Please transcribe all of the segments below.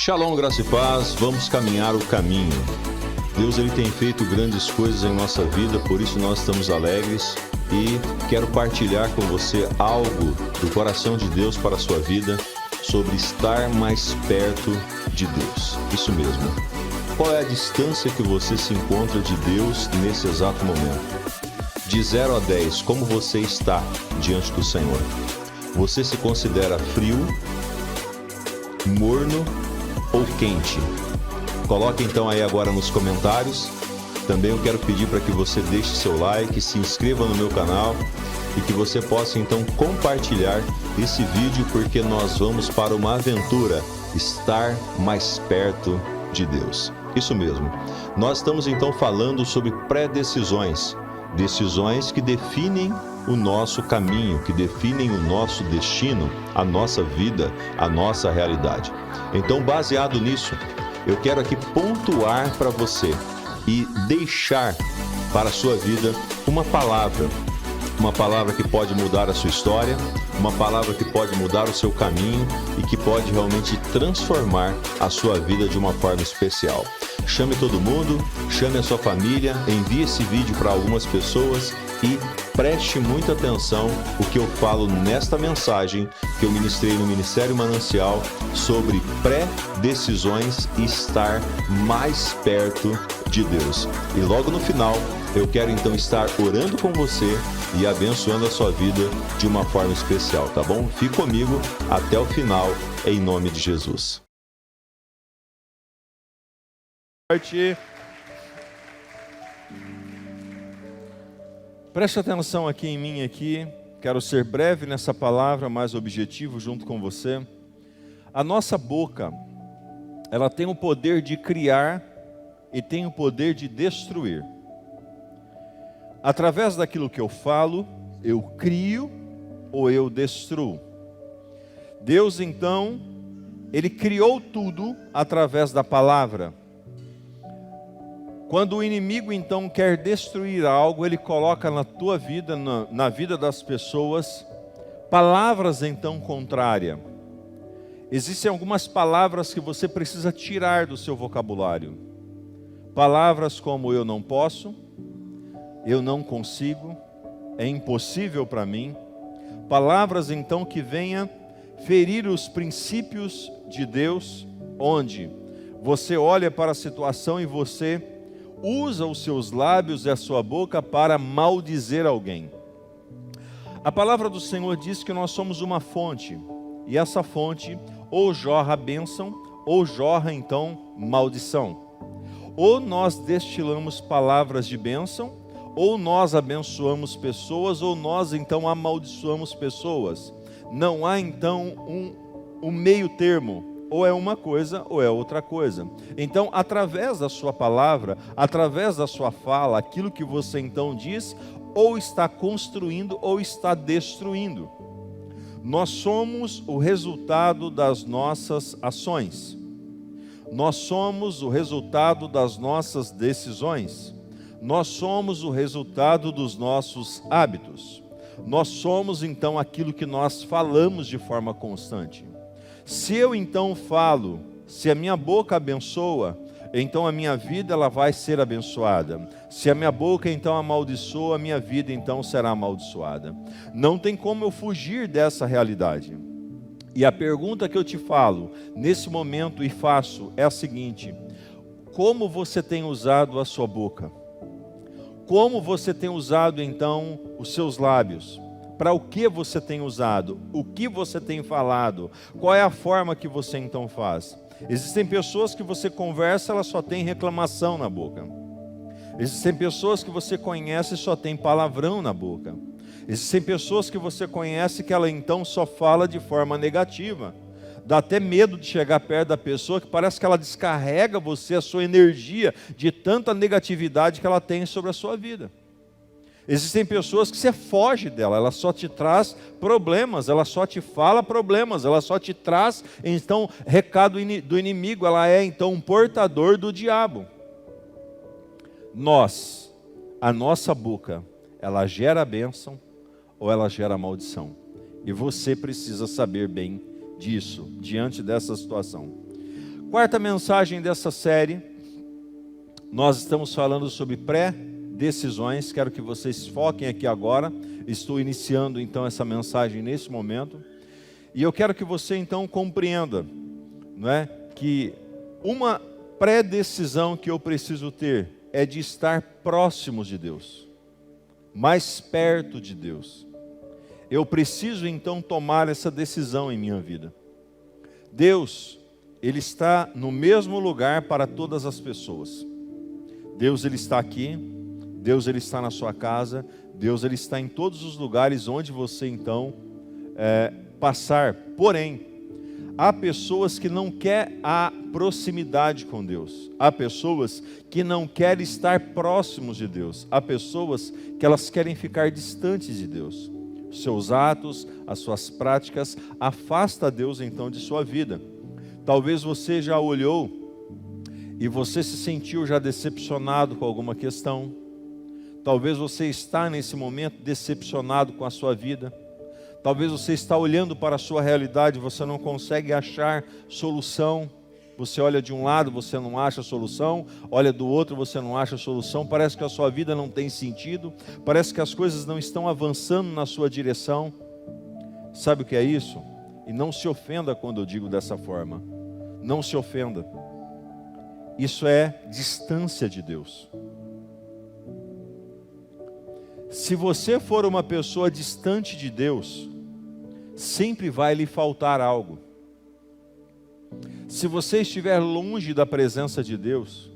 Shalom, graça e paz, vamos caminhar o caminho. Deus ele tem feito grandes coisas em nossa vida, por isso nós estamos alegres e quero partilhar com você algo do coração de Deus para a sua vida sobre estar mais perto de Deus. Isso mesmo. Qual é a distância que você se encontra de Deus nesse exato momento? De 0 a 10, como você está diante do Senhor? Você se considera frio, morno ou quente? Coloque então aí agora nos comentários. Também eu quero pedir para que você deixe seu like, se inscreva no meu canal e que você possa então compartilhar esse vídeo, porque nós vamos para uma aventura, estar mais perto de Deus. Isso mesmo. Nós estamos então falando sobre pré-decisões, decisões que definem o nosso caminho, que definem o nosso destino, a nossa vida, a nossa realidade. Então, baseado nisso, eu quero aqui pontuar para você e deixar para a sua vida uma palavra que pode mudar a sua história, uma palavra que pode mudar o seu caminho e que pode realmente transformar a sua vida de uma forma especial. Chame todo mundo, chame a sua família, envie esse vídeo para algumas pessoas e preste muita atenção o que eu falo nesta mensagem que eu ministrei no Ministério Manancial sobre pré-decisões e estar mais perto de Deus. E logo no final, eu quero então estar orando com você e abençoando a sua vida de uma forma especial, tá bom? Fique comigo até o final, em nome de Jesus. Preste atenção aqui em mim aqui. Quero ser breve nessa palavra, mais objetivo junto com você. A nossa boca, ela tem o poder de criar e tem o poder de destruir. Através daquilo que eu falo, eu crio ou eu destruo. Deus então, Ele criou tudo através da palavra. Quando o inimigo então quer destruir algo, ele coloca na tua vida, na vida das pessoas, palavras então contrárias. Existem algumas palavras que você precisa tirar do seu vocabulário. Palavras como eu não posso, eu não consigo, é impossível para mim. Palavras então que venham ferir os princípios de Deus, onde você olha para a situação e você usa os seus lábios e a sua boca para maldizer alguém. A palavra do Senhor diz que nós somos uma fonte, e essa fonte ou jorra bênção, ou jorra então maldição. Ou nós destilamos palavras de bênção, ou nós abençoamos pessoas, ou nós então amaldiçoamos pessoas. Não há então um meio termo. Ou é uma coisa, ou é outra coisa. Então, através da sua palavra, através da sua fala, aquilo que você então diz, ou está construindo, ou está destruindo. Nós somos o resultado das nossas ações. Nós somos o resultado das nossas decisões. Nós somos o resultado dos nossos hábitos. Nós somos então aquilo que nós falamos de forma constante. Se eu então falo, se a minha boca abençoa, então a minha vida ela vai ser abençoada. Se a minha boca então amaldiçoa, a minha vida então será amaldiçoada. Não tem como eu fugir dessa realidade. E a pergunta que eu te falo nesse momento e faço é a seguinte: como você tem usado a sua boca? Como você tem usado então os seus lábios? Para o que você tem usado? O que você tem falado? Qual é a forma que você então faz? Existem pessoas que você conversa, ela só tem reclamação na boca. Existem pessoas que você conhece e só tem palavrão na boca. Existem pessoas que você conhece que ela então só fala de forma negativa. Dá até medo de chegar perto da pessoa, que parece que ela descarrega você, a sua energia, de tanta negatividade que ela tem sobre a sua vida. Existem pessoas que você foge dela, ela só te traz problemas, ela só te fala problemas, ela só te traz, então, recado do inimigo, ela é, então, um portador do diabo. A nossa boca, ela gera bênção ou ela gera maldição. E você precisa saber bem disso, diante dessa situação. Quarta mensagem dessa série, nós estamos falando sobre pré-decisões. Quero que vocês foquem aqui agora. Estou iniciando então essa mensagem nesse momento. E eu quero que você então compreenda, não é, que uma pré-decisão que eu preciso ter é de estar próximos de Deus, mais perto de Deus. Eu preciso então tomar essa decisão em minha vida. Deus, Ele está no mesmo lugar para todas as pessoas. Deus, Ele está aqui. Deus, Ele está na sua casa. Deus, Ele está em todos os lugares onde você então passar. Porém, há pessoas que não querem a proximidade com Deus. Há pessoas que não querem estar próximos de Deus. Há pessoas que elas querem ficar distantes de Deus. Os seus atos, as suas práticas, afasta Deus então de sua vida. Talvez você já olhou e você se sentiu já decepcionado com alguma questão. Talvez você está nesse momento decepcionado com a sua vida. Talvez você está olhando para a sua realidade, você não consegue achar solução. Você olha de um lado, você não acha solução. Olha do outro, você não acha solução. Parece que a sua vida não tem sentido. Parece que as coisas não estão avançando na sua direção. Sabe o que é isso? E não se ofenda quando eu digo dessa forma. Não se ofenda. Isso é distância de Deus. Se você for uma pessoa distante de Deus, sempre vai lhe faltar algo. Se você estiver longe da presença de Deus,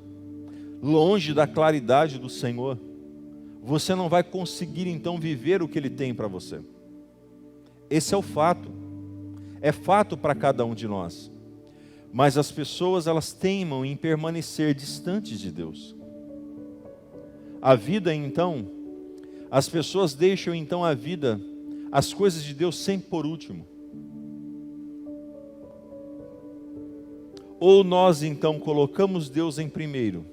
longe da claridade do Senhor, você não vai conseguir então viver o que Ele tem para você. Esse é o fato. É fato para cada um de nós. Mas as pessoas, elas teimam em permanecer distantes de Deus. A vida então, as pessoas deixam então a vida, as coisas de Deus sempre por último. Ou nós então colocamos Deus em primeiro,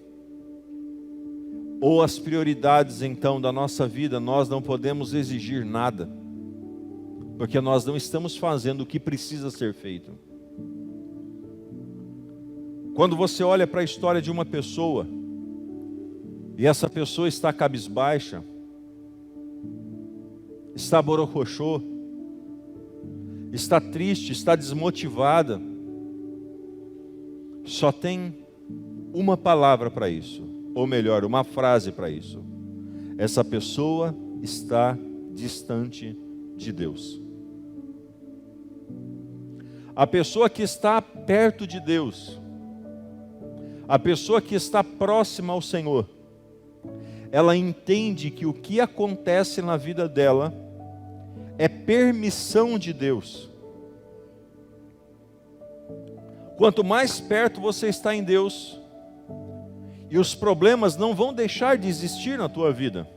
ou as prioridades então da nossa vida, nós não podemos exigir nada, porque nós não estamos fazendo o que precisa ser feito. Quando você olha para a história de uma pessoa, e essa pessoa está cabisbaixa, está borocochô, está triste, está desmotivada, só tem uma palavra para isso, ou melhor, uma frase para isso. Essa pessoa está distante de Deus. A pessoa que está perto de Deus, a pessoa que está próxima ao Senhor, ela entende que o que acontece na vida dela é permissão de Deus. Quanto mais perto você está em Deus, e os problemas não vão deixar de existir na tua vida.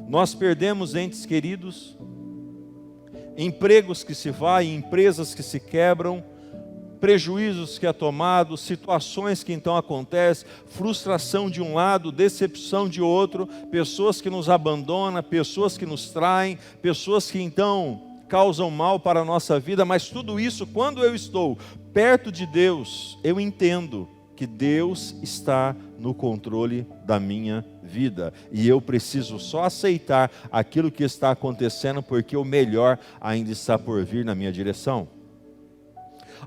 Nós perdemos entes queridos, empregos que se vão, empresas que se quebram, prejuízos que é tomado, situações que então acontecem, frustração de um lado, decepção de outro, pessoas que nos abandonam, pessoas que nos traem, pessoas que então causam mal para a nossa vida, mas tudo isso, quando eu estou perto de Deus, eu entendo que Deus está no controle da minha vida, e eu preciso só aceitar aquilo que está acontecendo, porque o melhor ainda está por vir na minha direção.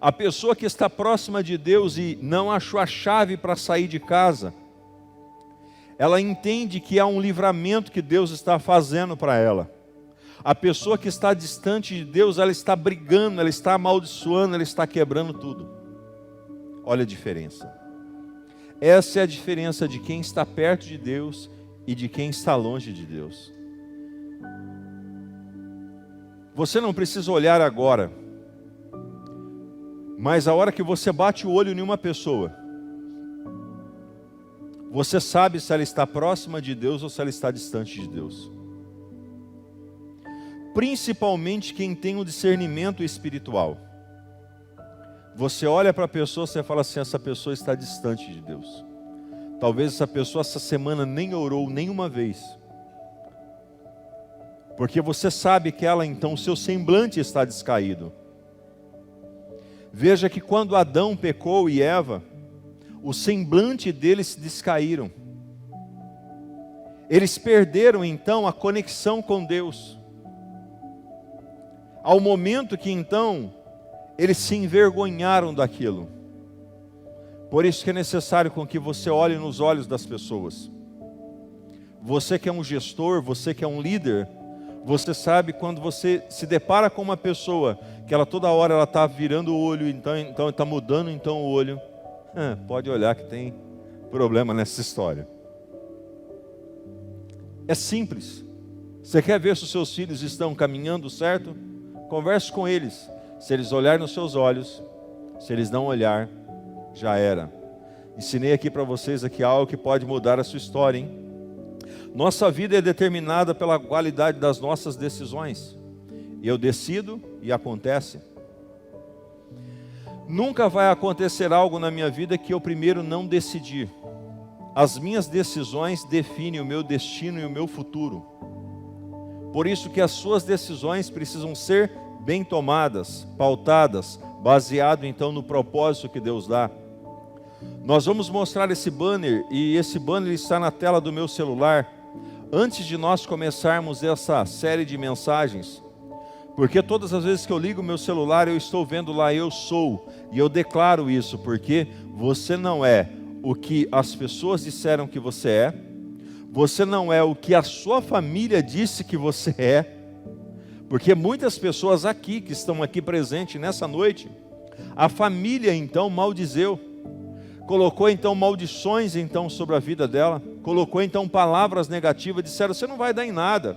A pessoa que está próxima de Deus e não achou a chave para sair de casa, ela entende que há um livramento que Deus está fazendo para ela. A pessoa que está distante de Deus, ela está brigando, ela está amaldiçoando, ela está quebrando tudo. Olha a diferença. Essa é a diferença de quem está perto de Deus e de quem está longe de Deus. Você não precisa olhar agora, mas a hora que você bate o olho em uma pessoa, você sabe se ela está próxima de Deus ou se ela está distante de Deus. Principalmente quem tem o discernimento espiritual. Você olha para a pessoa, você fala assim, essa pessoa está distante de Deus. Talvez essa pessoa essa semana nem orou nenhuma vez. Porque você sabe que ela então, o seu semblante está descaído. Veja que quando Adão pecou e Eva, o semblante deles se descaíram. Eles perderam então a conexão com Deus. Ao momento que então eles se envergonharam daquilo. Por isso que é necessário com que você olhe nos olhos das pessoas. Você que é um gestor, você que é um líder, você sabe quando você se depara com uma pessoa que ela toda hora ela está virando o olho, então está mudando então o olho. Pode olhar que tem problema nessa história. É simples. Você quer ver se os seus filhos estão caminhando certo? Converse com eles. Se eles olharem nos seus olhos, se eles não olhar, já era. Ensinei aqui para vocês aqui algo que pode mudar a sua história, hein? Nossa vida é determinada pela qualidade das nossas decisões. Eu decido e acontece. Nunca vai acontecer algo na minha vida que eu primeiro não decidi. As minhas decisões definem o meu destino e o meu futuro. Por isso que as suas decisões precisam ser bem tomadas, pautadas, baseado então no propósito que Deus dá. Nós vamos mostrar esse banner, e esse banner está na tela do meu celular, antes de nós começarmos essa série de mensagens, porque todas as vezes que eu ligo o meu celular, eu estou vendo lá, eu sou, e eu declaro isso, porque você não é o que as pessoas disseram que você é, você não é o que a sua família disse que você é, porque muitas pessoas aqui, que estão aqui presentes nessa noite, a família então maldizeu, colocou então maldições então sobre a vida dela, colocou então palavras negativas, disseram, você não vai dar em nada,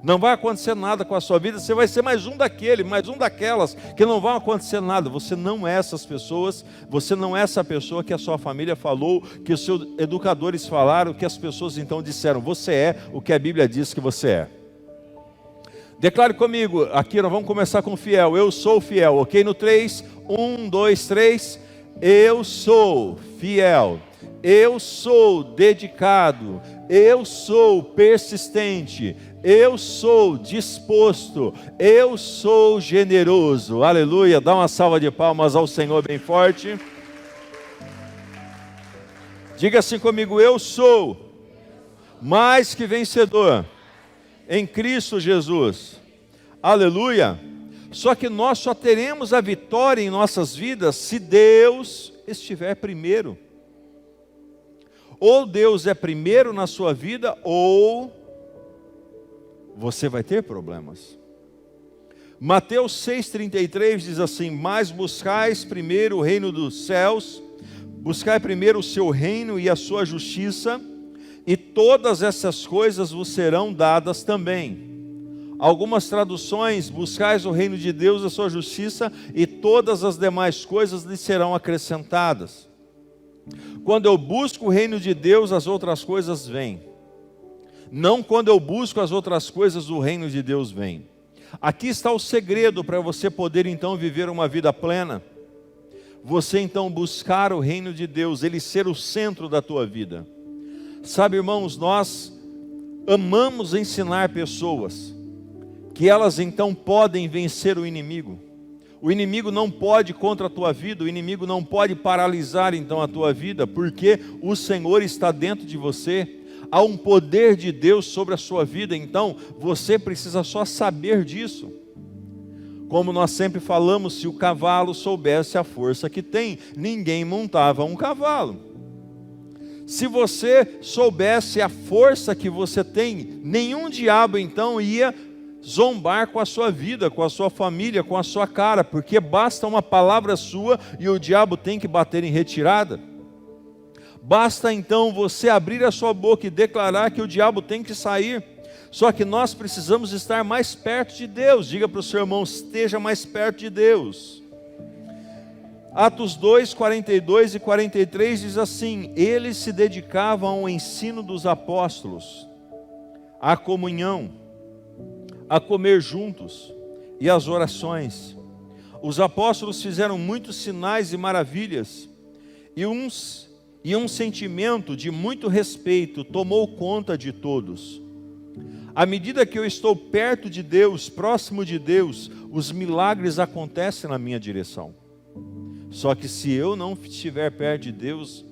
não vai acontecer nada com a sua vida, você vai ser mais um daquele, mais um daquelas, que não vai acontecer nada. Você não é essas pessoas, você não é essa pessoa que a sua família falou, que os seus educadores falaram, que as pessoas então disseram, você é o que a Bíblia diz que você é. Declare comigo, aqui nós vamos começar com fiel, eu sou fiel, ok? No 3, 1, 2, 3, eu sou fiel, eu sou dedicado, eu sou persistente, eu sou disposto, eu sou generoso, aleluia, dá uma salva de palmas ao Senhor bem forte. Diga assim comigo, eu sou mais que vencedor em Cristo Jesus, aleluia. Só que nós só teremos a vitória em nossas vidas se Deus estiver primeiro. Ou Deus é primeiro na sua vida, ou você vai ter problemas. Mateus 6,33 diz assim, mas buscais primeiro o reino dos céus, buscai primeiro o seu reino e a sua justiça, e todas essas coisas vos serão dadas também. Algumas traduções, buscais o reino de Deus e a sua justiça, e todas as demais coisas lhe serão acrescentadas. Quando eu busco o reino de Deus, as outras coisas vêm. Não quando eu busco as outras coisas, o reino de Deus vem. Aqui está o segredo para você poder então viver uma vida plena. Você então buscar o reino de Deus, ele ser o centro da tua vida. Sabe, irmãos, nós amamos ensinar pessoas que elas então podem vencer o inimigo. O inimigo não pode contra a tua vida, o inimigo não pode paralisar então a tua vida, porque o Senhor está dentro de você, há um poder de Deus sobre a sua vida, então você precisa só saber disso. Como nós sempre falamos, se o cavalo soubesse a força que tem, ninguém montava um cavalo. Se você soubesse a força que você tem, nenhum diabo então ia zombar com a sua vida, com a sua família, com a sua cara, porque basta uma palavra sua e o diabo tem que bater em retirada. Basta então você abrir a sua boca e declarar que o diabo tem que sair. Só que nós precisamos estar mais perto de Deus. Diga para o seu irmão, esteja mais perto de Deus. Atos 2, 42 e 43 diz assim, eles se dedicavam ao ensino dos apóstolos, à comunhão, a comer juntos e às orações. Os apóstolos fizeram muitos sinais e maravilhas, e um sentimento de muito respeito tomou conta de todos. À medida que eu estou perto de Deus, próximo de Deus, os milagres acontecem na minha direção. Só que se eu não estiver perto de Deus,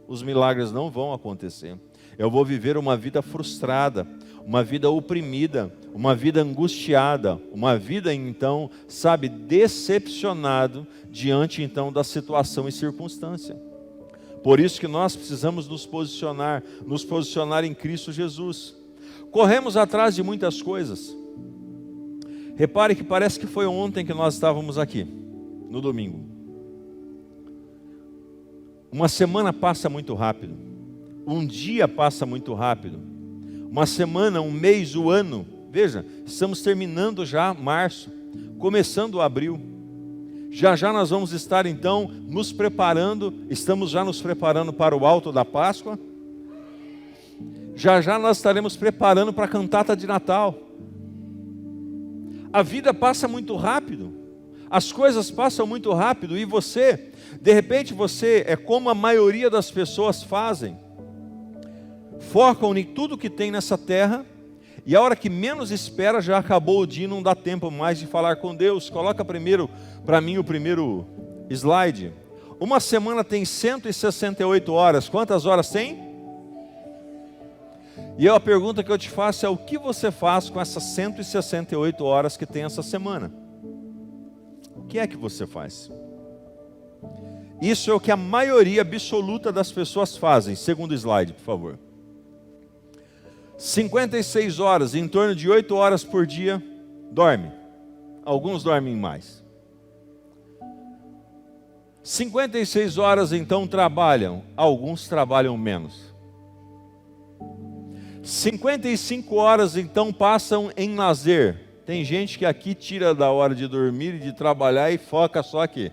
os milagres não vão acontecer. Eu vou viver uma vida frustrada, uma vida oprimida, uma vida angustiada, uma vida então, sabe, decepcionado diante então da situação e circunstância. Por isso que nós precisamos nos posicionar em Cristo Jesus. Corremos atrás de muitas coisas. Repare que parece que foi ontem que nós estávamos aqui, no domingo. Uma semana passa muito rápido, um dia passa muito rápido, uma semana, um mês, o ano. Veja, estamos terminando já março, começando abril. Já já nós vamos estar então nos preparando, estamos já nos preparando para o alto da Páscoa. Já já nós estaremos preparando para a cantata de Natal. A vida passa muito rápido, as coisas passam muito rápido e você, de repente você é como a maioria das pessoas fazem. Focam em tudo que tem nessa terra e a hora que menos espera já acabou o dia e não dá tempo mais de falar com Deus. Coloca primeiro para mim o primeiro slide. Uma semana tem 168 horas, quantas horas tem? E a pergunta que eu te faço é: o que você faz com essas 168 horas que tem essa semana? O que é que você faz? Isso é o que a maioria absoluta das pessoas fazem. Segundo slide, por favor. 56 horas, em torno de 8 horas por dia, dorme. Alguns dormem mais. 56 horas então trabalham, alguns trabalham menos. 55 horas então passam em lazer. Tem gente que aqui tira da hora de dormir e de trabalhar e foca só aqui.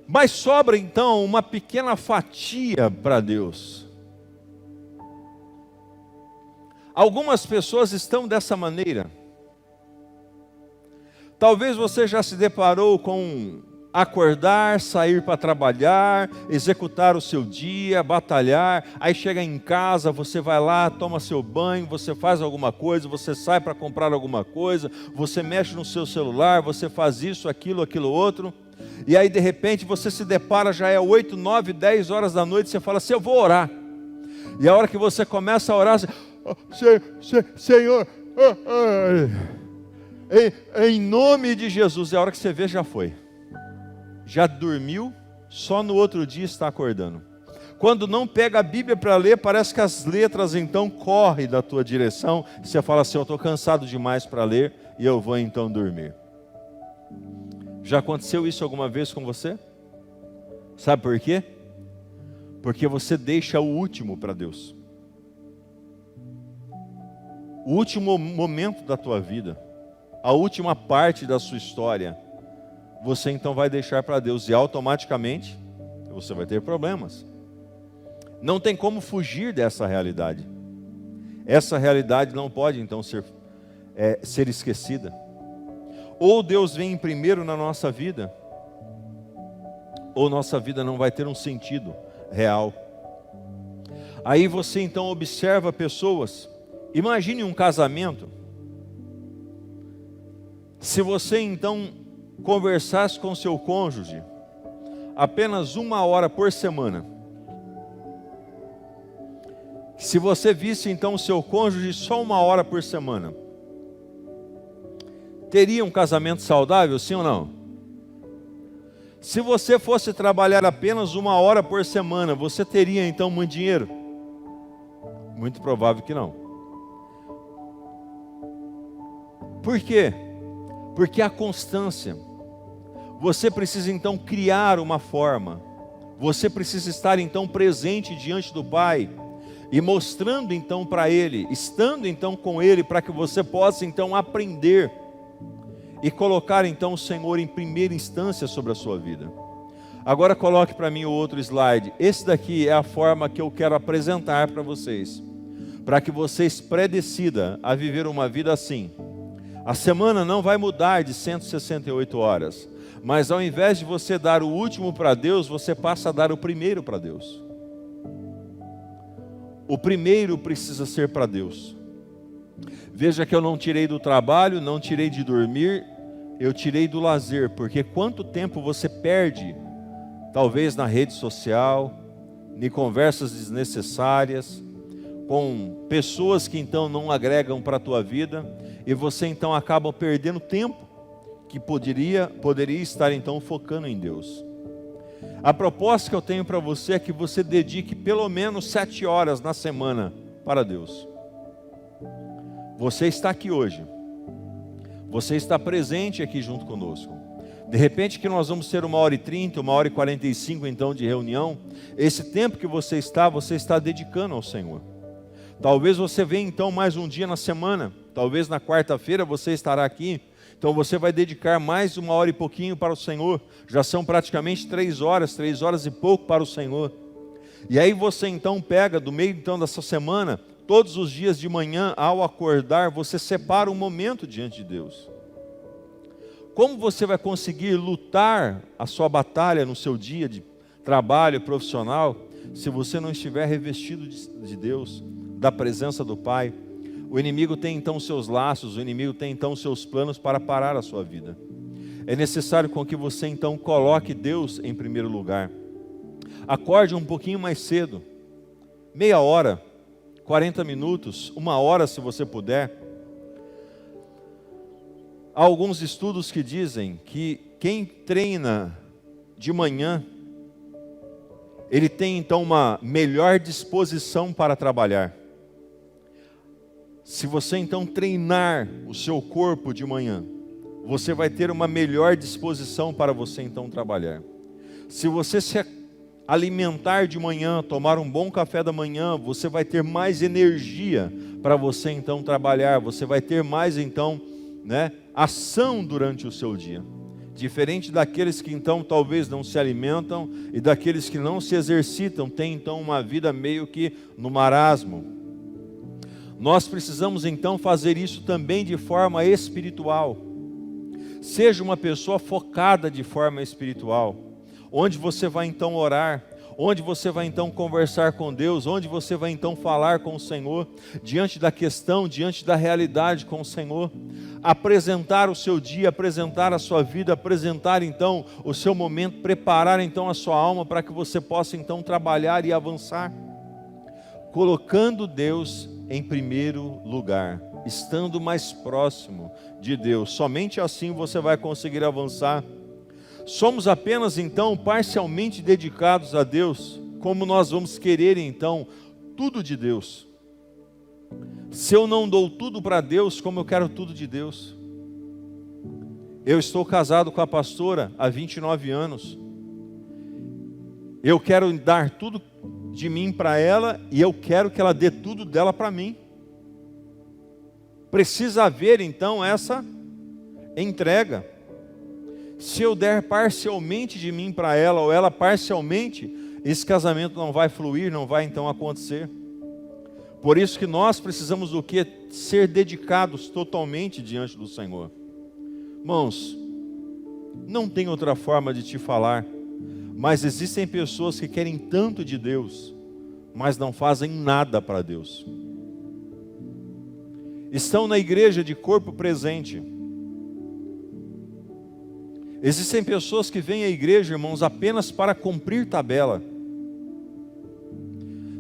Mas sobra então uma pequena fatia para Deus. Algumas pessoas estão dessa maneira. Talvez você já se deparou com acordar, sair para trabalhar, executar o seu dia, batalhar, aí chega em casa, você vai lá, toma seu banho, você faz alguma coisa, você sai para comprar alguma coisa, você mexe no seu celular, você faz isso, aquilo outro, e aí de repente você se depara, já é 8, 9, 10 horas da noite, você fala assim: eu vou orar. E a hora que você começa a orar, você, Senhor, em nome de Jesus, e a hora que você vê, já foi. Já dormiu, só no outro dia está acordando. Quando não pega a Bíblia para ler, parece que as letras então correm da tua direção. Você fala assim: eu estou cansado demais para ler e eu vou então dormir. Já aconteceu isso alguma vez com você? Sabe por quê? Porque você deixa o último para Deus. O último momento da tua vida, a última parte da sua história, você então vai deixar para Deus e automaticamente você vai ter problemas. Não tem como fugir dessa realidade. Essa realidade não pode então ser esquecida. Ou Deus vem em primeiro na nossa vida, ou nossa vida não vai ter um sentido real. Aí você então observa pessoas. Imagine um casamento. Se você então conversasse com seu cônjuge apenas 1 hora por semana, se você visse então o seu cônjuge só 1 hora por semana, teria um casamento saudável, sim ou não? Se você fosse trabalhar apenas 1 hora por semana, você teria então muito dinheiro? Muito provável que não. Por quê? Porque a constância. Você precisa então criar uma forma. Você precisa estar então presente diante do Pai e mostrando então para Ele, estando então com Ele, para que você possa então aprender e colocar então o Senhor em primeira instância sobre a sua vida. Agora coloque para mim o outro slide. Esse daqui é a forma que eu quero apresentar para vocês, para que vocês predecidam a viver uma vida assim. A semana não vai mudar de 168 horas, mas ao invés de você dar o último para Deus, você passa a dar o primeiro para Deus. O primeiro precisa ser para Deus. Veja que eu não tirei do trabalho, não tirei de dormir, eu tirei do lazer, porque quanto tempo você perde, talvez na rede social, em conversas desnecessárias, com pessoas que então não agregam para a tua vida, e você então acaba perdendo tempo, que poderia estar então focando em Deus. A proposta que eu tenho para você é que você dedique pelo menos 7 horas na semana para Deus. Você está aqui hoje, você está presente aqui junto conosco. De repente que nós vamos ter 1h30, 1h45 então de reunião. Esse tempo que você está dedicando ao Senhor. Talvez você venha então mais um dia na semana, talvez na quarta-feira você estará aqui. Então você vai dedicar mais 1 hora e pouquinho para o Senhor. Já são praticamente 3 horas e pouco para o Senhor. E aí você então pega do meio então dessa semana, todos os dias de manhã ao acordar, você separa um momento diante de Deus. Como você vai conseguir lutar a sua batalha no seu dia de trabalho profissional, se você não estiver revestido de Deus, da presença do Pai? O inimigo tem então seus laços, o inimigo tem então seus planos para parar a sua vida. É necessário com que você então coloque Deus em primeiro lugar. Acorde um pouquinho mais cedo, meia hora, 40 minutos, 1 hora se você puder. Há alguns estudos que dizem que quem treina de manhã, ele tem então uma melhor disposição para trabalhar. Se você então treinar o seu corpo de manhã, você vai ter uma melhor disposição para você então trabalhar. Se você se alimentar de manhã, tomar um bom café da manhã, você vai ter mais energia para você então trabalhar, você vai ter mais então, ação durante o seu dia. Diferente daqueles que então talvez não se alimentam e daqueles que não se exercitam, tem então uma vida meio que no marasmo. Nós precisamos então fazer isso também de forma espiritual. Seja uma pessoa focada de forma espiritual, onde você vai então orar, onde você vai então conversar com Deus, onde você vai então falar com o Senhor, diante da questão, diante da realidade com o Senhor, apresentar o seu dia, apresentar a sua vida, apresentar então o seu momento, preparar então a sua alma para que você possa então trabalhar e avançar, colocando Deus em primeiro lugar, estando mais próximo de Deus. Somente assim você vai conseguir avançar. Somos apenas então parcialmente dedicados a Deus, como nós vamos querer então tudo de Deus. Se eu não dou tudo para Deus, como eu quero tudo de Deus? Eu estou casado com a pastora há 29 anos. Eu quero dar tudo de mim para ela e eu quero que ela dê tudo dela para mim. Precisa haver então essa entrega. Se eu der parcialmente de mim para ela ou ela parcialmente, esse casamento não vai fluir, não vai então acontecer. Por isso que nós precisamos do quê? Ser dedicados totalmente diante do Senhor. Irmãos, não tem outra forma de te falar, mas existem pessoas que querem tanto de Deus, mas não fazem nada para Deus. Estão na igreja de corpo presente. Existem pessoas que vêm à igreja, irmãos, apenas para cumprir tabela.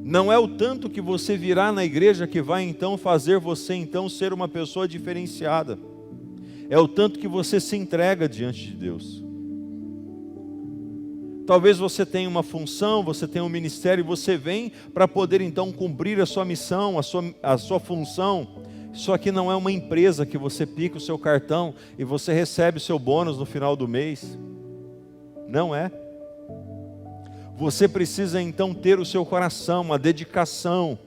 Não é o tanto que você virá na igreja que vai então fazer você então ser uma pessoa diferenciada. É o tanto que você se entrega diante de Deus. Talvez você tenha uma função, você tenha um ministério, e você vem para poder então cumprir a sua missão, a sua função. Isso aqui não é uma empresa que você pica o seu cartão e você recebe o seu bônus no final do mês. Não é. Você precisa então ter o seu coração, uma dedicação,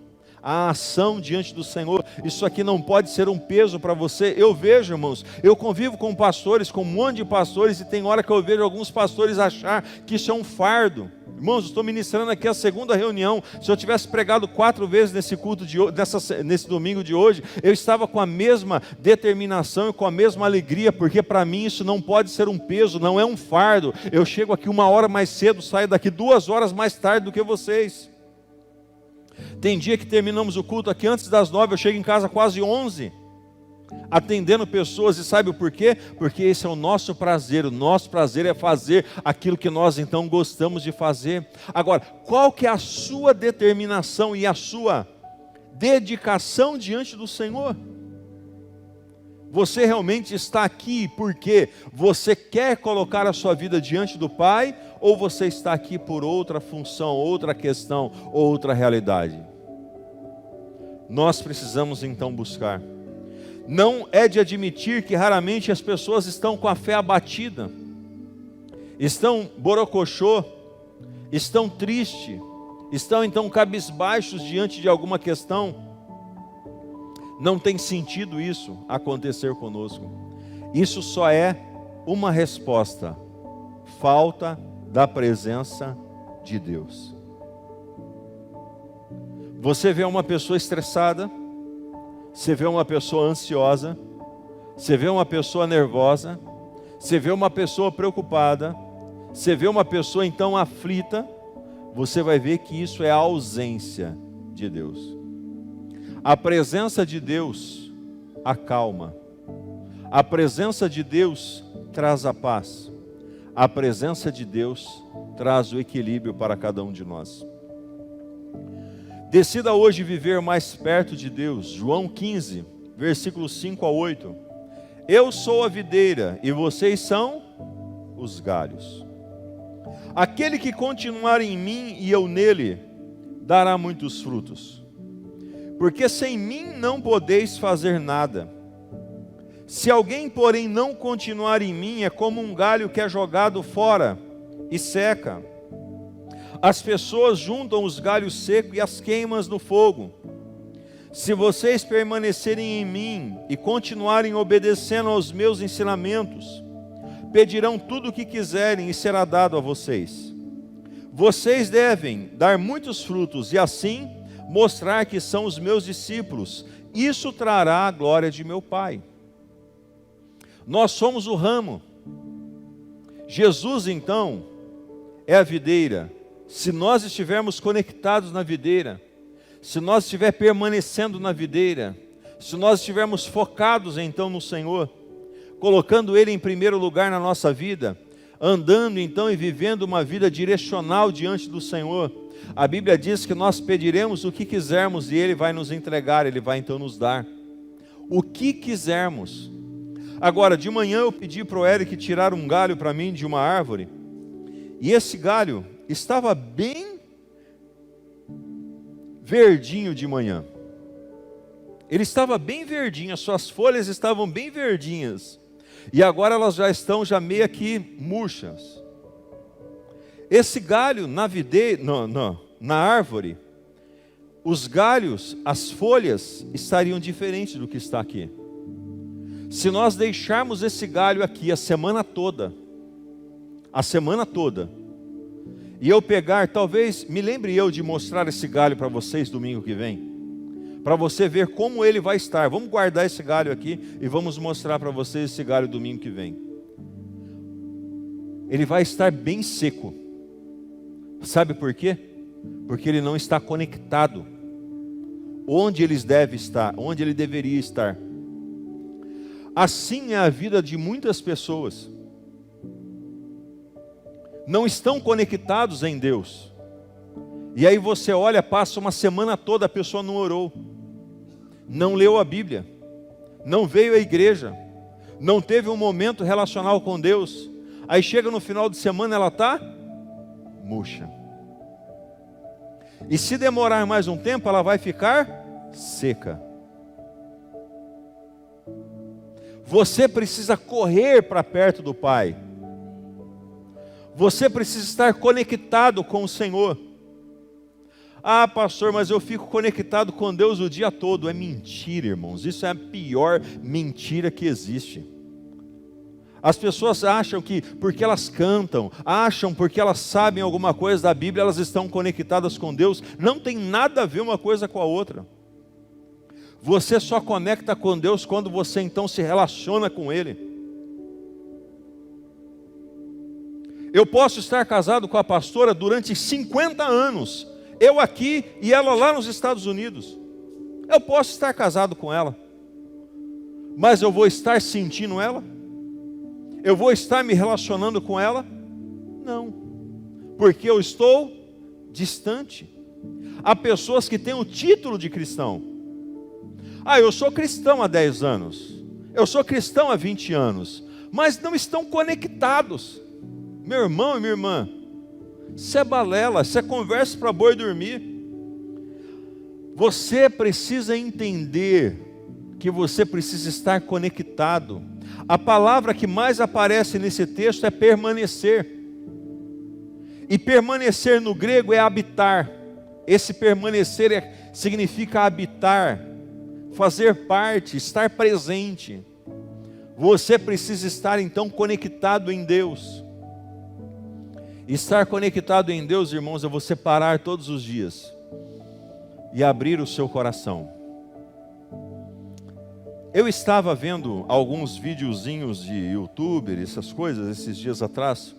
a ação diante do Senhor. Isso aqui não pode ser um peso para você. Eu vejo, irmãos, eu convivo com pastores, com um monte de pastores, e tem hora que eu vejo alguns pastores achar que isso é um fardo. Irmãos, eu estou ministrando aqui a segunda reunião. Se eu tivesse pregado 4 vezes nesse culto nesse domingo de hoje, eu estava com a mesma determinação e com a mesma alegria, porque para mim isso não pode ser um peso, não é um fardo. Eu chego aqui 1 hora mais cedo, saio daqui 2 horas mais tarde do que vocês. Tem dia que terminamos o culto aqui antes das 9, eu chego em casa quase 11. atendendo pessoas, e sabe por quê? Porque esse é o nosso prazer é fazer aquilo que nós então gostamos de fazer. Agora, qual que é a sua determinação e a sua dedicação diante do Senhor? Você realmente está aqui porque você quer colocar a sua vida diante do Pai, ou você está aqui por outra função, outra questão, outra realidade? Nós precisamos então buscar. Não é de admitir que raramente as pessoas estão com a fé abatida, estão borocochô, estão tristes, estão então cabisbaixos diante de alguma questão. Não tem sentido isso acontecer conosco. Isso só é uma resposta: falta da presença de Deus. Você vê uma pessoa estressada, você vê uma pessoa ansiosa, você vê uma pessoa nervosa, você vê uma pessoa preocupada, você vê uma pessoa então aflita, você vai ver que isso é a ausência de Deus. A presença de Deus acalma. A presença de Deus traz a paz. A presença de Deus traz o equilíbrio para cada um de nós. Decida hoje viver mais perto de Deus. João 15, versículos 5 a 8. Eu sou a videira e vocês são os galhos. Aquele que continuar em mim e eu nele, dará muitos frutos. Porque sem mim não podeis fazer nada. Se alguém, porém, não continuar em mim, é como um galho que é jogado fora e seca. As pessoas juntam os galhos secos e as queimam no fogo. Se vocês permanecerem em mim e continuarem obedecendo aos meus ensinamentos, pedirão tudo o que quiserem e será dado a vocês. Vocês devem dar muitos frutos e assim mostrar que são os meus discípulos. Isso trará a glória de meu Pai. Nós somos o ramo. Jesus, então, é a videira. Se nós estivermos conectados na videira, se nós estivermos permanecendo na videira, se nós estivermos focados então no Senhor, colocando Ele em primeiro lugar na nossa vida, andando então e vivendo uma vida direcional diante do Senhor, a Bíblia diz que nós pediremos o que quisermos e Ele vai nos entregar, Ele vai então nos dar o que quisermos. Agora, de manhã eu pedi para o Eric tirar um galho para mim de uma árvore, e esse galho estava bem verdinho de manhã. Ele estava bem verdinho, as suas folhas estavam bem verdinhas, e agora elas já estão meio que murchas. Esse galho na videira, na árvore, os galhos, as folhas estariam diferentes do que está aqui. Se nós deixarmos esse galho aqui a semana toda, e eu pegar, talvez, me lembre eu de mostrar esse galho para vocês domingo que vem, para você ver como ele vai estar. Vamos guardar esse galho aqui e vamos mostrar para vocês esse galho domingo que vem. Ele vai estar bem seco. Sabe por quê? Porque ele não está conectado onde ele deve estar, onde ele deveria estar. Assim é a vida de muitas pessoas. Não estão conectados em Deus. E aí você olha, passa uma semana toda, a pessoa não orou, não leu a Bíblia, não veio à igreja, não teve um momento relacional com Deus. Aí chega no final de semana, ela está murcha. E se demorar mais um tempo, ela vai ficar seca. Você precisa correr para perto do Pai. Você precisa estar conectado com o Senhor. Ah, pastor, mas eu fico conectado com Deus o dia todo. É mentira, irmãos. Isso é a pior mentira que existe. As pessoas acham que porque elas cantam, acham porque elas sabem alguma coisa da Bíblia, elas estão conectadas com Deus. Não tem nada a ver uma coisa com a outra. Você só conecta com Deus quando você então se relaciona com Ele. Eu posso estar casado com a pastora durante 50 anos, eu aqui e ela lá nos Estados Unidos. Eu posso estar casado com ela, mas eu vou estar sentindo ela? Eu vou estar me relacionando com ela? Não, porque eu estou distante. Há pessoas que têm o título de cristão. Eu sou cristão há 10 anos, eu sou cristão há 20 anos, mas não estão conectados. Meu irmão e minha irmã, isso é balela, isso é conversa para boi dormir. Você precisa entender que você precisa estar conectado. A palavra que mais aparece nesse texto é permanecer. E permanecer no grego é habitar. Esse permanecer significa habitar, fazer parte, estar presente. Você precisa estar então conectado em Deus. Estar conectado em Deus, irmãos, é você parar todos os dias e abrir o seu coração. Eu estava vendo alguns videozinhos de youtuber, essas coisas, esses dias atrás.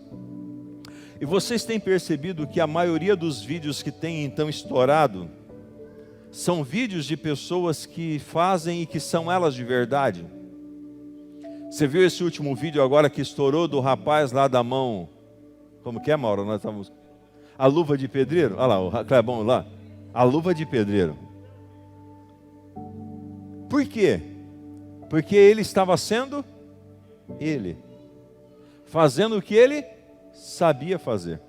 E vocês têm percebido que a maioria dos vídeos que tem então estourado são vídeos de pessoas que fazem e que são elas de verdade. Você viu esse último vídeo agora que estourou do rapaz lá da mão? Como que é, Mauro? Nós estamos... A luva de pedreiro? Olha lá, o Clebão lá. A luva de pedreiro. Por quê? Porque ele estava sendo ele, fazendo o que ele sabia fazer.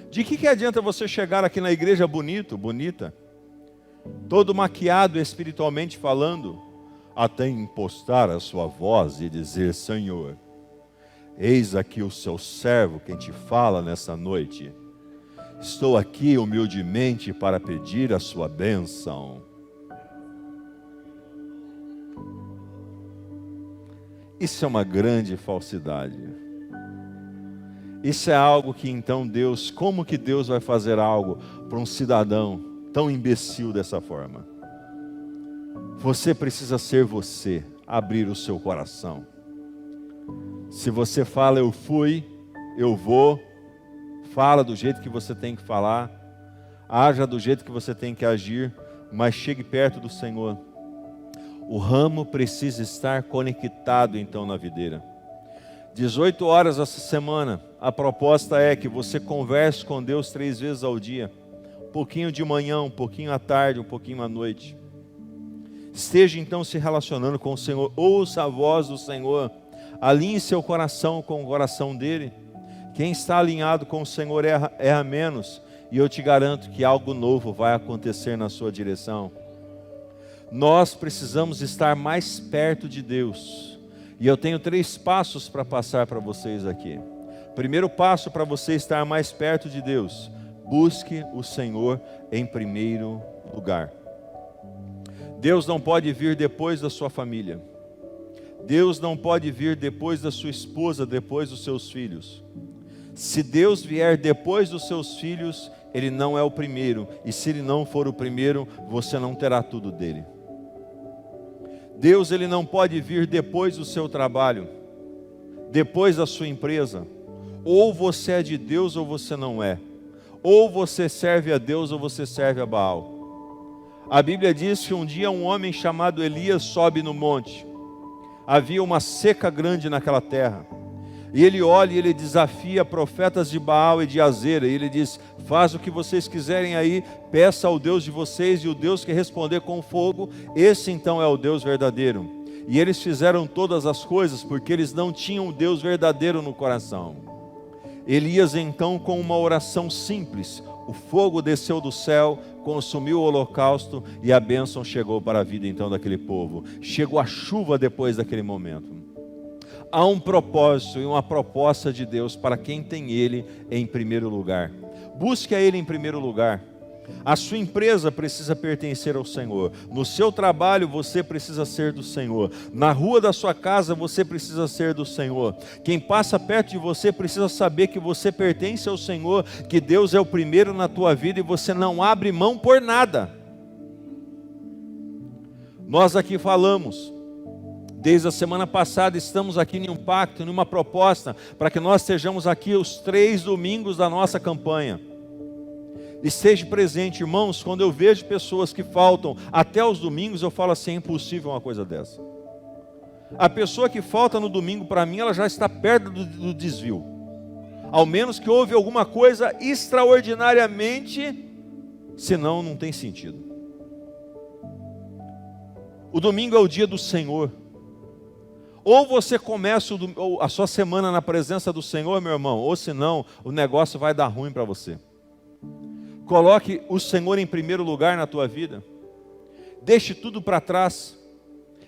De que adianta você chegar aqui na igreja bonita, todo maquiado espiritualmente falando, até impostar a sua voz e dizer: Senhor, eis aqui o seu servo, quem te fala nessa noite. Estou aqui humildemente para pedir a sua bênção. Isso é uma grande falsidade. Isso é algo que então Deus, como que Deus vai fazer algo para um cidadão tão imbecil dessa forma? Você precisa ser você, abrir o seu coração. Se você fala eu fui, eu vou, fala do jeito que você tem que falar, haja do jeito que você tem que agir, mas chegue perto do Senhor. O ramo precisa estar conectado então na videira. 18 horas essa semana, a proposta é que você converse com Deus 3 vezes ao dia. Um pouquinho de manhã, um pouquinho à tarde, um pouquinho à noite. Esteja então se relacionando com o Senhor, ouça a voz do Senhor, alinhe seu coração com o coração dele. Quem está alinhado com o Senhor erra menos, e eu te garanto que algo novo vai acontecer na sua direção. Nós precisamos estar mais perto de Deus, e eu tenho 3 passos para passar para vocês aqui. Primeiro passo para você estar mais perto de Deus: busque o Senhor em primeiro lugar. Deus não pode vir depois da sua família. Deus não pode vir depois da sua esposa, depois dos seus filhos. Se Deus vier depois dos seus filhos, Ele não é o primeiro. E se Ele não for o primeiro, você não terá tudo dele. Deus, Ele não pode vir depois do seu trabalho, depois da sua empresa. Ou você é de Deus ou você não é. Ou você serve a Deus ou você serve a Baal. A Bíblia diz que um dia um homem chamado Elias sobe no monte. Havia uma seca grande naquela terra. E ele olha e ele desafia profetas de Baal e de Azera. E ele diz: faz o que vocês quiserem aí, peça ao Deus de vocês, e o Deus que responder com fogo, esse então é o Deus verdadeiro. E eles fizeram todas as coisas porque eles não tinham o Deus verdadeiro no coração. Elias então, com uma oração simples, o fogo desceu do céu, consumiu o holocausto e a bênção chegou para a vida então daquele povo. Chegou a chuva depois daquele momento. Há um propósito e uma proposta de Deus para quem tem Ele em primeiro lugar. Busque a Ele em primeiro lugar. A sua empresa precisa pertencer ao Senhor. No seu trabalho você precisa ser do Senhor. Na rua da sua casa você precisa ser do Senhor. Quem passa perto de você precisa saber que você pertence ao Senhor, que Deus é o primeiro na tua vida e você não abre mão por nada. Nós aqui falamos, desde a semana passada estamos aqui em um pacto, em uma proposta, para que nós estejamos aqui os 3 domingos da nossa campanha. Esteja presente, irmãos. Quando eu vejo pessoas que faltam até os domingos, eu falo assim: é impossível uma coisa dessa. A pessoa que falta no domingo, para mim, ela já está perto do desvio. Ao menos que houve alguma coisa extraordinariamente, senão não tem sentido. O domingo é o dia do Senhor. Ou você começa a sua semana na presença do Senhor, meu irmão, ou senão o negócio vai dar ruim para você. Coloque o Senhor em primeiro lugar na tua vida. Deixe tudo para trás.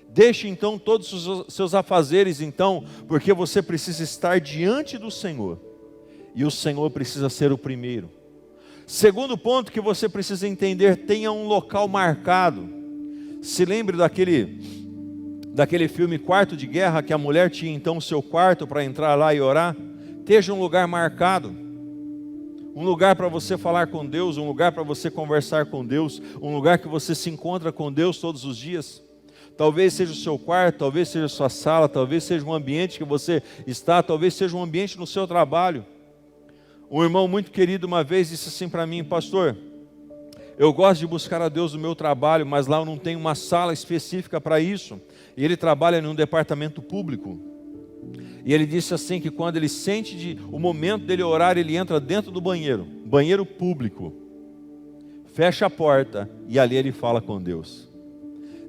Deixe então todos os seus afazeres, então, porque você precisa estar diante do Senhor. E o Senhor precisa ser o primeiro. Segundo ponto que você precisa entender, tenha um local marcado. Se lembre daquele filme Quarto de Guerra, que a mulher tinha então o seu quarto para entrar lá e orar. Esteja um lugar marcado. Um lugar para você falar com Deus, um lugar para você conversar com Deus, um lugar que você se encontra com Deus todos os dias. Talvez seja o seu quarto, talvez seja a sua sala, talvez seja um ambiente que você está, talvez seja um ambiente no seu trabalho. Um irmão muito querido uma vez disse assim para mim: pastor, eu gosto de buscar a Deus no meu trabalho, mas lá eu não tenho uma sala específica para isso. E ele trabalha em um departamento público. E ele disse assim que quando ele sente o momento dele orar, ele entra dentro do banheiro público, fecha a porta e ali ele fala com Deus.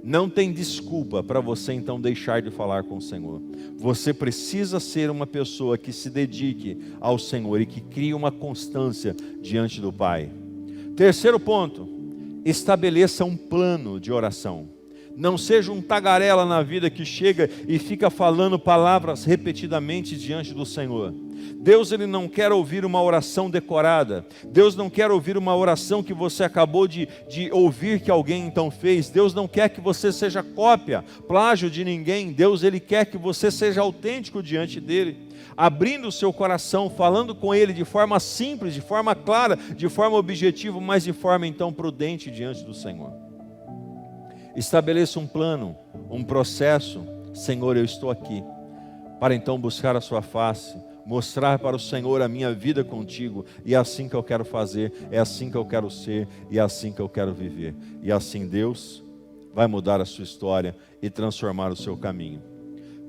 Não tem desculpa para você então deixar de falar com o Senhor. Você precisa ser uma pessoa que se dedique ao Senhor e que crie uma constância diante do Pai. Terceiro ponto, estabeleça um plano de oração. Não seja um tagarela na vida que chega e fica falando palavras repetidamente diante do Senhor. Deus, Ele não quer ouvir uma oração decorada. Deus não quer ouvir uma oração que você acabou de ouvir que alguém então fez. Deus não quer que você seja cópia, plágio de ninguém. Deus, Ele quer que você seja autêntico diante dEle, abrindo o seu coração, falando com Ele de forma simples, de forma clara, de forma objetiva, mas de forma então prudente diante do Senhor. Estabeleça um plano, um processo. Senhor, eu estou aqui para então buscar a sua face, mostrar para o Senhor a minha vida contigo, e é assim que eu quero fazer, é assim que eu quero ser, e é assim que eu quero viver. E assim Deus vai mudar a sua história e transformar o seu caminho.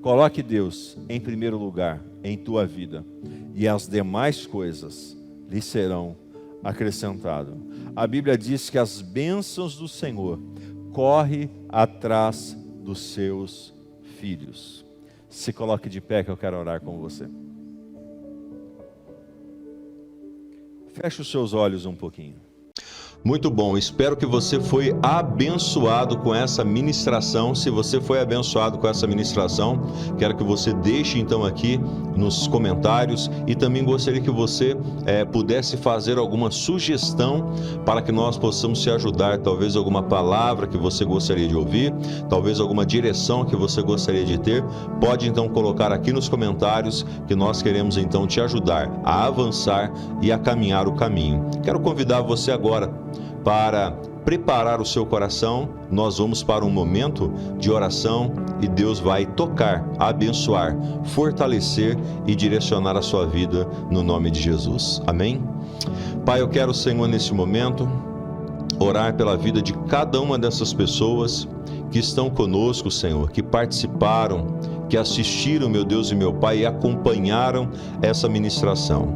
Coloque Deus em primeiro lugar em tua vida, e as demais coisas lhe serão acrescentadas. A Bíblia diz que as bênçãos do Senhor corre atrás dos seus filhos. Se coloque de pé que eu quero orar com você. Feche os seus olhos um pouquinho. Muito bom, espero que você foi abençoado com essa ministração. Se você foi abençoado com essa ministração, quero que você deixe então aqui nos comentários, e também gostaria que você pudesse fazer alguma sugestão para que nós possamos te ajudar, talvez alguma palavra que você gostaria de ouvir, talvez alguma direção que você gostaria de ter. Pode então colocar aqui nos comentários, que nós queremos então te ajudar a avançar e a caminhar o caminho. Quero convidar você agora para preparar o seu coração. Nós vamos para um momento de oração e Deus vai tocar, abençoar, fortalecer e direcionar a sua vida no nome de Jesus. Amém? Pai, eu quero, Senhor, nesse momento, orar pela vida de cada uma dessas pessoas que estão conosco, Senhor, que participaram, que assistiram, meu Deus e meu Pai, e acompanharam essa ministração.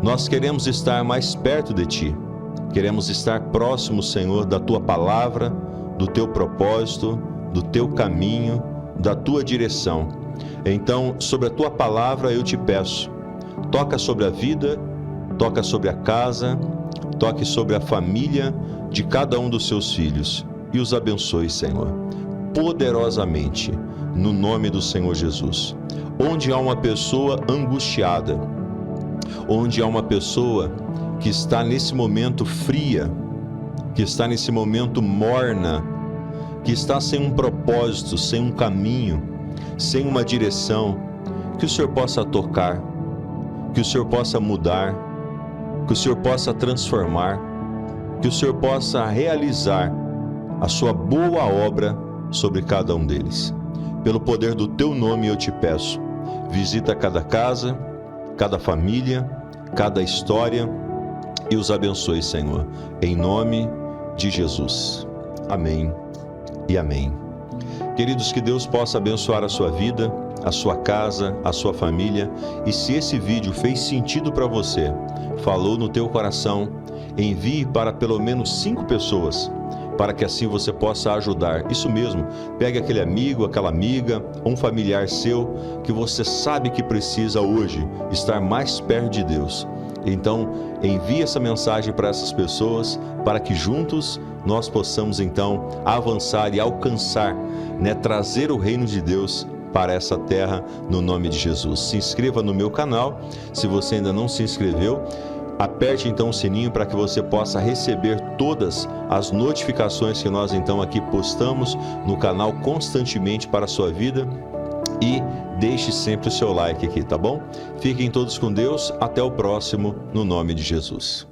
Nós queremos estar mais perto de Ti. Queremos estar próximos, Senhor, da Tua palavra, do Teu propósito, do Teu caminho, da Tua direção. Então, sobre a Tua palavra eu te peço, toca sobre a vida, toca sobre a casa, toque sobre a família de cada um dos Seus filhos e os abençoe, Senhor, poderosamente, no nome do Senhor Jesus. Onde há uma pessoa angustiada, onde há uma pessoa que está nesse momento fria, que está nesse momento morna, que está sem um propósito, sem um caminho, sem uma direção, que o Senhor possa tocar, que o Senhor possa mudar, que o Senhor possa transformar, que o Senhor possa realizar a sua boa obra sobre cada um deles. Pelo poder do Teu nome eu te peço, visita cada casa, cada família, cada história, e os abençoe, Senhor, em nome de Jesus. Amém e amém. Queridos, que Deus possa abençoar a sua vida, a sua casa, a sua família. E se esse vídeo fez sentido para você, falou no teu coração, envie para pelo menos 5 pessoas, para que assim você possa ajudar. Isso mesmo, pegue aquele amigo, aquela amiga, um familiar seu, que você sabe que precisa hoje estar mais perto de Deus. Então, envie essa mensagem para essas pessoas, para que juntos nós possamos então avançar e alcançar, trazer o reino de Deus para essa terra, no nome de Jesus. Se inscreva no meu canal, se você ainda não se inscreveu, aperte então o sininho para que você possa receber todas as notificações que nós então aqui postamos no canal constantemente para a sua vida. E deixe sempre o seu like aqui, tá bom? Fiquem todos com Deus, até o próximo, no nome de Jesus.